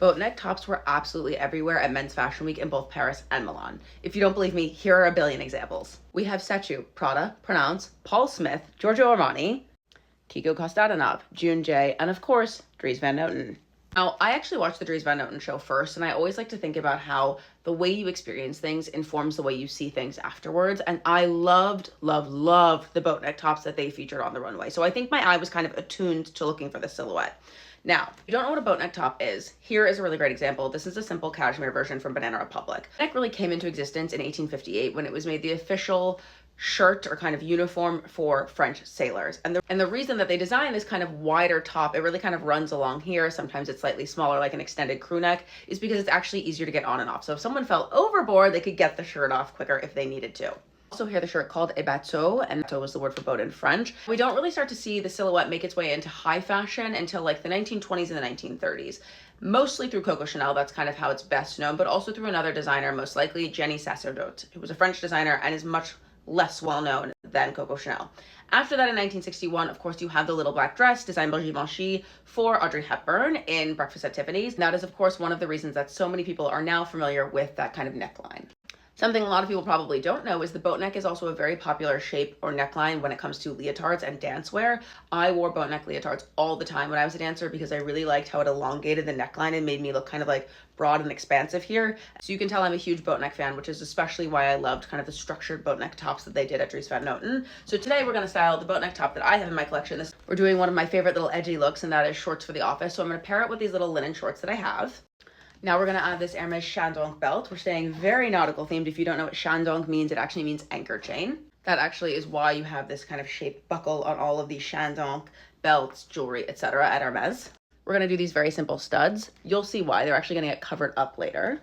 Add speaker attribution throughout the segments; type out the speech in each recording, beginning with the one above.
Speaker 1: Boatneck tops were absolutely everywhere at Men's Fashion Week in both Paris and Milan. If you don't believe me, here are a billion examples. We have Sechu, Prada, Pronounce, Paul Smith, Giorgio Armani, Kiko Konstantinov, June J, and of course, Dries Van Noten. Now, I actually watched the Dries Van Noten show first, and I always like to think about how the way you experience things informs the way you see things afterwards. And I loved the boatneck tops that they featured on the runway. So I think my eye was kind of attuned to looking for the silhouette. Now, if you don't know what a boatneck top is, here is a really great example. This is a simple cashmere version from Banana Republic. Neck really came into existence in 1858 when it was made the official shirt or kind of uniform for French sailors. And the reason that they designed this kind of wider top, it really kind of runs along here, sometimes it's slightly smaller like an extended crew neck, is because it's actually easier to get on and off. So if someone fell overboard, they could get the shirt off quicker if they needed to. Also here the shirt called a bateau, and bateau was the word for boat in French. We don't really start to see the silhouette make its way into high fashion until like the 1920s and the 1930s. Mostly through Coco Chanel, that's kind of how it's best known, but also through another designer, most likely Jenny Sacerdote, who was a French designer and is much less well known than Coco Chanel. After that, in 1961, of course, you have the little black dress designed by Givenchy for Audrey Hepburn in Breakfast at Tiffany's. And that is, of course, one of the reasons that so many people are now familiar with that kind of neckline. Something a lot of people probably don't know is the boat neck is also a very popular shape or neckline when it comes to leotards and dancewear. I wore boat neck leotards all the time when I was a dancer because I really liked how it elongated the neckline and made me look kind of like broad and expansive here. So you can tell I'm a huge boat neck fan, which is especially why I loved kind of the structured boat neck tops that they did at Dries Van Noten. So today we're going to style the boat neck top that I have in my collection. We're doing one of my favorite little edgy looks, and that is shorts for the office. So I'm going to pair it with these little linen shorts that I have. Now we're going to add this Hermes Chandon belt. We're staying very nautical themed. If you don't know what Chandon means, it actually means anchor chain. That actually is why you have this kind of shaped buckle on all of these Chandon belts, jewelry, etc. at Hermes. We're going to do these very simple studs. You'll see why. They're actually going to get covered up later.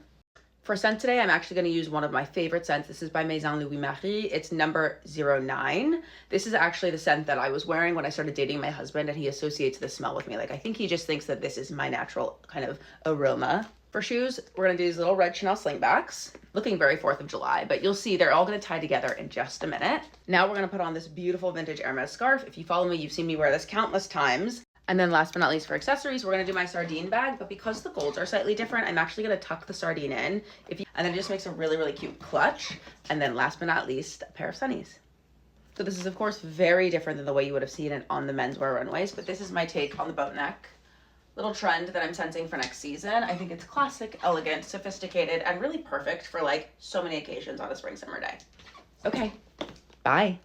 Speaker 1: For scent today, I'm actually going to use one of my favorite scents. This is by Maison Louis Marie. It's number 09. This is actually the scent that I was wearing when I started dating my husband, and he associates this smell with me. Like, I think he just thinks that this is my natural kind of aroma. For shoes, we're going to do these little red Chanel slingbacks, looking very 4th of July, but you'll see they're all going to tie together in just a minute. Now we're going to put on this beautiful vintage Hermes scarf. If you follow me, you've seen me wear this countless times. And then last but not least, for accessories, we're going to do my sardine bag, but because the golds are slightly different, I'm actually going to tuck the sardine in. And then it just makes a really, really cute clutch. And then last but not least, a pair of sunnies. So this is, of course, very different than the way you would have seen it on the menswear runways, but this is my take on the boat neck. Little trend that I'm sensing for next season. I think it's classic, elegant, sophisticated, and really perfect for like so many occasions on a spring summer day. Okay, bye.